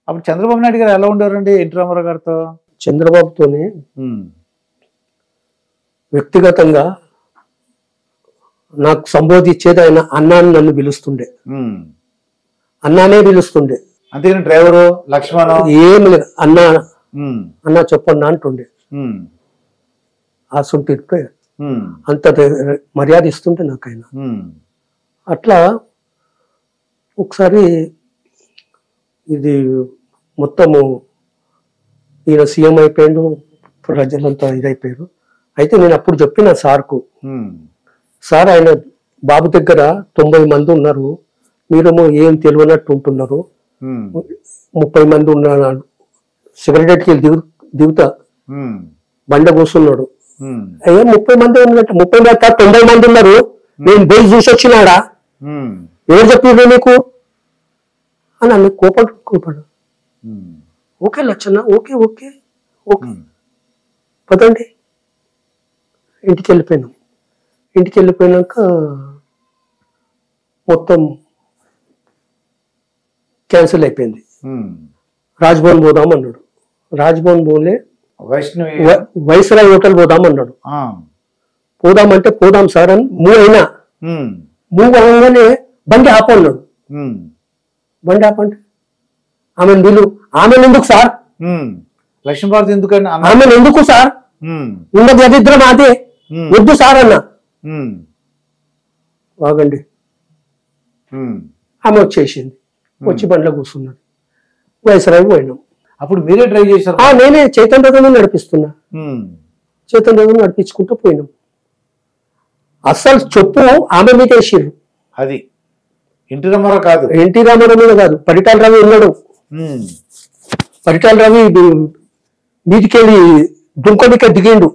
అప్పుడు చంద్రబాబు నాయుడు గారు ఎలా ఉండేవారండి ఎన్టీ రామారావు గారితో? చంద్రబాబుతోనే వ్యక్తిగతంగా నాకు సంబోధించేది ఆయన అన్నాన్ని నన్ను పిలుస్తుండే, అన్నానే పిలుస్తుండే. అంతేగాని డ్రైవరు లక్ష్మణ ఏమి లేదు, అన్నా అన్నా చెప్పన్నా అంటుండే. ఆ సొంటి అంత మర్యాద ఇస్తుంటే నాకు ఆయన. అట్లా ఒకసారి ఇది మొత్తము ఈయన సీఎం అయిపోయాడు, ప్రజలంతా ఇదైపోయారు. అయితే నేను అప్పుడు చెప్పిన సార్కు, సార్ ఆయన బాబు దగ్గర 90 మంది ఉన్నారు, మీరేమో ఏం తెలియనట్టు ఉంటున్నారు, 30 మంది ఉన్నారు, సెక్రటరీకి దిగుతా బండ కూర్చున్నాడు. అయ్యా 30 మంది ఉన్నట్టు 30 మంది 90 మంది ఉన్నారు, నేను పోయి చూసి వచ్చినాడా, ఎవరు చెప్పిండ్రు నీకు అని అన్న కోపడు. Okay Lachanna, okay okay okay పదండి. ఇంటికి వెళ్ళిపోయినాం. ఇంటికి వెళ్ళిపోయినాక మొత్తం క్యాన్సిల్ అయిపోయింది. రాజ్భవన్ పోదాం అన్నాడు. రాజ్భవన్ పోలే, వైస్రాయ్ హోటల్ పోదాం అన్నాడు. పోదామంటే పోదాం సార్ అని మూవ్ అయినా, మూవ్ అవగానే బండి ఆపన్నాడు. బండి ఆపండి, ఆమెను వీళ్ళు, ఆమెను ఎందుకు సార్, లక్ష్మీపార్వతి ఎందుకని, ఆమెను ఎందుకు సార్, ఉన్న దరిద్రం అదే, వద్దు సార్ అన్న. బాగండి, ఆమె వచ్చేసింది, వచ్చి బండ్లో కూర్చున్నాడు. వైస్రాయ్ పోయినాం. అప్పుడు మీరే డ్రైవ్ చేశారు? నేనే చైతన్య రథం నడిపిస్తున్నా, చైతన్య రథం నడిపించుకుంటూ పోయినాం. అస్సలు చెప్పు ఆమె మీద వేసిర్రు. అది ఎన్టీ రామారావు కాదు, ఎన్టీ రామారావు మీద కాదు. పరిటాల రవి ఉన్నాడు, పరిటాల రవి మీదికెళ్ళి దుంకొనిక దిగిండు,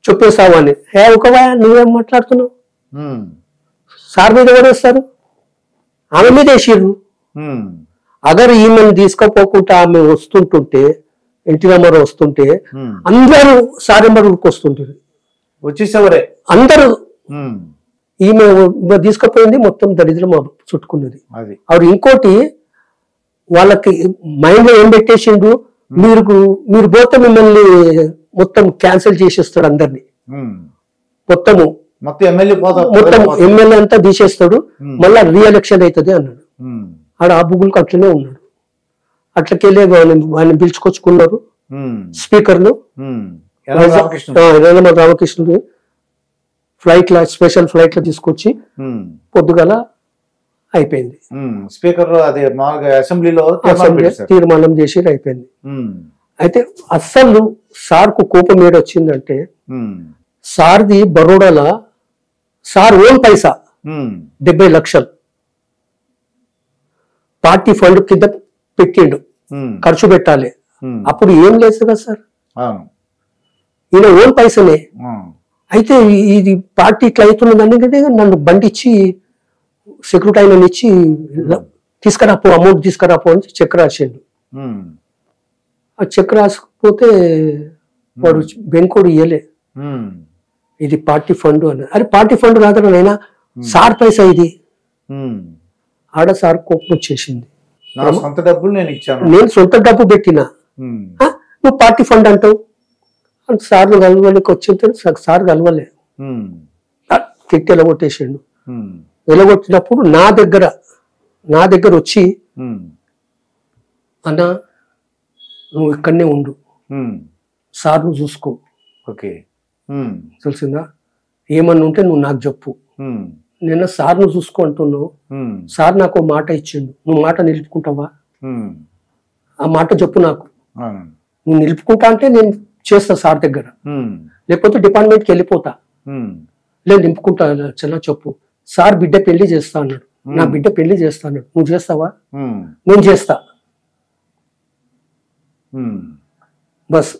చెప్పేస్తావు అని. ఒకవా నువ్వేం మాట్లాడుతున్నావు, సార్ మీద పడేస్తారు, ఆమె మీద వేసిర్రు. అగరు ఈమెను తీసుకపోకుండా ఆమె వస్తుంటుంటే, ఎన్టీ రామారావు వస్తుంటే అందరూ సారెంబర్ వస్తుంటారు, వచ్చేసేవరే అందరూ. ఈమె తీసుకుపోయింది మొత్తం దరిద్రం చుట్టుకున్నది. ఆవిడ ఇంకోటి వాళ్ళకి మైండ్ లో ఏం పెట్టేసిండు, మీరు పోతే మిమ్మల్ని మొత్తం క్యాన్సిల్ చేసేస్తాడు అందరినీ, మొత్తం ఎమ్మెల్యే అంతా తీసేస్తాడు, మళ్ళా రీఎలక్షన్ అవుతుంది అన్నాడు. ఆడ ఆ బుగులకు అట్లనే ఉన్నాడు. అట్లకెళ్ళే ఆయన పిలుచుకొచ్చుకున్నారు స్పీకర్లు. రామకృష్ణుడు ఫ్లైట్ లా, స్పెషల్ ఫ్లైట్ లో తీసుకొచ్చి పొద్దుగల అయిపోయింది. స్పీకర్ అసెంబ్లీలో తీర్మానం చేసి అయిపోయింది. అయితే అస్సలు సార్కు కోపం ఏడొచ్చిందంటే, సార్ది బరోడాల సార్ ఓన్ పైసా 70 లక్షలు పార్టీ ఫండ్ కింద పెట్టిండు, ఖర్చు పెట్టాలి. అప్పుడు ఏం లేదు కదా సార్, ఈయన ఓన్ పైసనే. అయితే ఇది పార్టీ ఇట్లా అవుతున్నదంటే నన్ను బండి ఇచ్చి, సెక్యూరిటీ ఆయన ఇచ్చి తీసుకురాపో, అమౌంట్ తీసుకురాపో అని చెక్ రాసిండు. ఆ చెక్ రాకపోతే వాడు బెంకోడు ఇయ్యలే, ఇది పార్టీ ఫండ్ అని. అరే పార్టీ ఫండ్ రాదు నైనా, సార్ పైసా ఇది. ఆడ సార్ కోపం వచ్చేసింది, నేను సొంత డబ్బు పెట్టినా, నువ్వు పార్టీ ఫండ్ అంటావు. సార్లు కలవడానికి వచ్చింటే సార్ కలవలే, తిట్టి ఎలగొట్టేసిండు. ఎలగొట్టినప్పుడు నా దగ్గర వచ్చి, అన్నా నువ్వు ఇక్కడనే ఉండు, సార్ నువ్వు చూసుకో, తెలిసిందా, ఏమన్నా ఉంటే నువ్వు నాకు చెప్పు. నిన్న సార్ నువ్వు చూసుకో అంటున్నావు, సార్ నాకు మాట ఇచ్చిండు, నువ్వు మాట నిలుపుకుంటావా, ఆ మాట చెప్పు నాకు. నువ్వు నిలుపుకుంటా అంటే నేను చేస్తా సార్ దగ్గర, లేకపోతే డిపార్ట్మెంట్కి వెళ్ళిపోతా. లేదు నింపుకుంటా చాలా చెప్పు. సార్ బిడ్డ పెళ్లి చేస్తా అన్నాడు, నా బిడ్డ పెళ్లి చేస్తా అన్నాడు, నువ్వు చేస్తావా? నేను చేస్తా. బస్